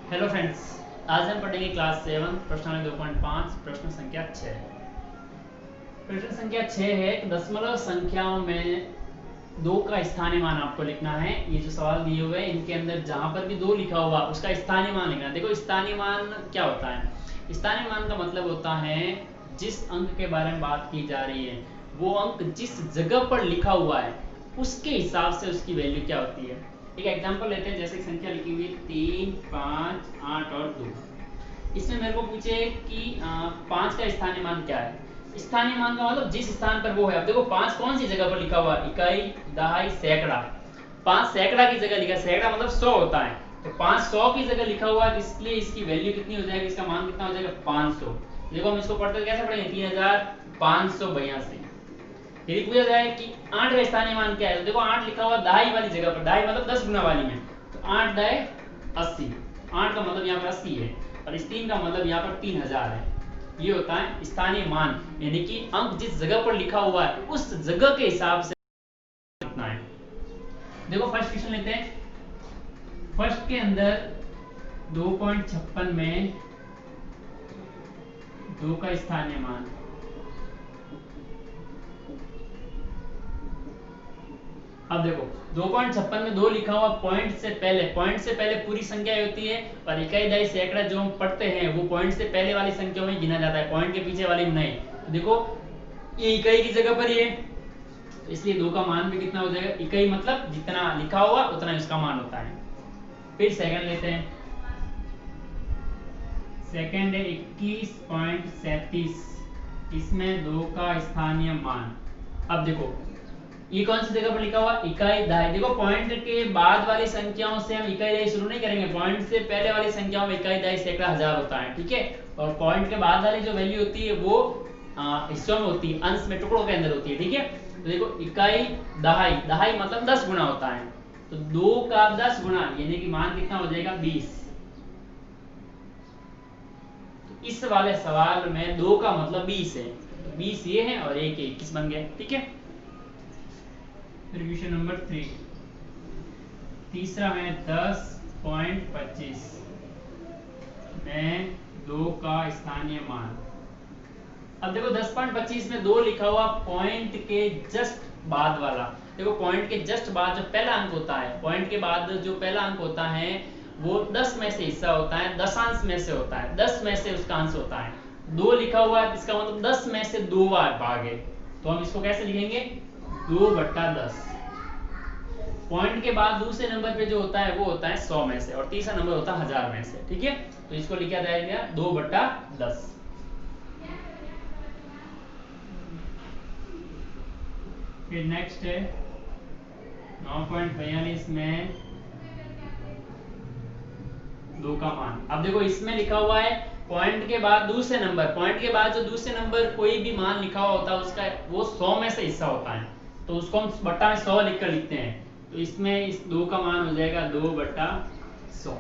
Hello friends, आज हम पढ़ेंगे क्लास 7 प्रश्नावली 2.5 प्रश्न संख्या 6। प्रश्न संख्या 6 है कि दशमलव संख्याओं में 2 का स्थानीय मान आपको लिखना है। ये जो सवाल दिए हुए हैं इनके अंदर जहां पर भी 2 लिखा हुआ उसका स्थानीय मान लिखना है। देखो स्थानीय मान क्या होता है? स्थानीय मान का मतलब होता है जिस अंक के बारे में बात की जा रही है वो अंक जिस जगह पर लिखा हुआ है उसके हिसाब से उसकी वैल्यू क्या होती है। एक एग्जांपल लेते हैं, जैसे संख्या लिखी हुई 3, 5, 8 और 2। इसमें मेरे को पूछे कि 5 का स्थानीय मान क्या है। स्थानीय मान का मतलब जिस स्थान पर वो है। अब देखो 5 कौन सी जगह पर लिखा हुआ है? इकाई, दहाई, सैकड़ा। 5 सैकड़ा की जगह लिखा, सैकड़ा मतलब 100 होता है, तो 5 100 की जगह लिखा हुआ है, इसलिए इसकी वैल्यू कितनी हो जाएगी, इसका मान कितना हो जाएगा 500। देखो हम इसको पढ़ते कैसे पढ़ेंगे, 3582। यदि पूछा जाए कि 8 का स्थानीय मान क्या है, तो देखो 8 लिखा हुआ दहाई वाली जगह पर, दहाई मतलब 10 गुना वाली में, तो 8 दाए 80। 8 का मतलब यहाँ पर 80 है और इस 3 का मतलब यहाँ पर 3000 है। ये होता है स्थानीय मान, यानी कि अंक जिस जगह पर लिखा हुआ है उस जगह के हिसाब से कितना है। देखो फर्स्ट क्वेश्चन लेते हैं। फर्स्ट के अंदर 2.56 में 2 का स्थानीय मान। अब देखो 2.56 में 2 लिखा हुआ, पॉइंट से पहले पूरी संख्या होती है, और इकाई, दहाई, सैकड़ा जो हम पढ़ते हैं वो पॉइंट से पहले वाली संख्या में गिना जाता है, पॉइंट के पीछे वाली में नहीं। तो देखो ये इकाई की जगह पर ही है, तो इसलिए 2 का मान भी कितना हो जाएगा, इकाई मतलब जितना लिखा हुआ उतना इसका मान होता है। फिर सेकंड लेते हैं। सेकंड है 21.37, इसमें 2 का स्थानीय मान। अब देखो ये कौन सी जगह पर लिखा हुआ, इकाई, दहाई। देखो पॉइंट के बाद वाली संख्याओं से हम इकाई, दहाई शुरू नहीं करेंगे, पॉइंट से पहले वाली संख्याओं में इकाई, दहाई, सैकड़ा, हजार होता है, ठीक है। और पॉइंट के बाद वाली जो वैल्यू होती है वो हिस्सों में होती है, अंश में, टुकड़ों के अंदर होती है, ठीक है। तो देखो इकाई, दहाई, दहाई मतलब 10 गुना होता है, तो 2 का 10 गुना यानी कि मान कितना हो जाएगा 20। तो इस वाले सवाल में 2 का मतलब 20 है, तो 20 ये है और 1 21 बन गया, ठीक है। क्वेश्चन नंबर 3, तीसरा है 10.25 में 2 का स्थानीय मान। अब देखो 10.25 में 2 लिखा हुआ, पॉइंट के जस्ट बाद वाला। देखो पॉइंट के जस्ट बाद जो पहला अंक होता है, पॉइंट के बाद जो पहला अंक होता है वो 10 में से हिस्सा होता है, दशांश में से होता है, 10 में से उसका अंश होता है। 2 लिखा हुआ है, इसका मतलब 10 में से 2 भाग है, तो हम इसको कैसे लिखेंगे, 2/10। पॉइंट के बाद दूसरे नंबर पे जो होता है वो होता है 100 में से, और तीसरा नंबर होता है 1000 में से, ठीक है। तो इसको लिखा जाएगा 2/10। फिर नेक्स्ट है 9.42 में 2 का मान। अब देखो इसमें लिखा हुआ है पॉइंट के बाद दूसरे नंबर, पॉइंट के बाद जो दूसरे नंबर कोई भी मान लिखा हुआ होता है उसका वो 100 में से हिस्सा होता है, तो उसको हम बट्टा में 100 लिखकर लिखते हैं। तो इसमें इस 2 का मान हो जाएगा 2/100।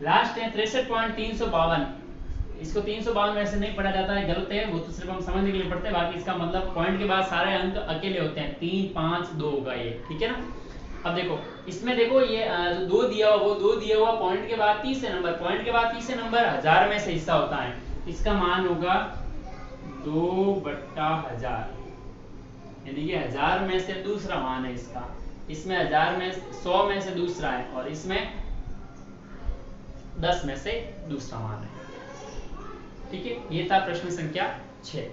लास्ट है 63.352। इसको 352 वैसे नहीं पढ़ा जाता है, गलत है, वो तो सिर्फ हम समझने के लिए पढ़ते हैं, बाकी इसका मतलब पॉइंट के बाद सारे अंक अकेले होते हैं, 3 5 2 होगा ये, ठीक है ना। अब देखो इसमें देखो ये जो 2 दिया हुआ वो 2 दिया हुआ, पॉइंट के बाद तीसरे नंबर, पॉइंट के बाद तीसरे नंबर 1000 में से हिस्सा होता है, इसका मान होगा 2/1000, यानी कि 1000 में से दूसरा मान है इसका, इसमें 1000 में 100 में से दूसरा है, और इसमें 10 में से दूसरा मान है, ठीक है। ये था प्रश्न संख्या 6।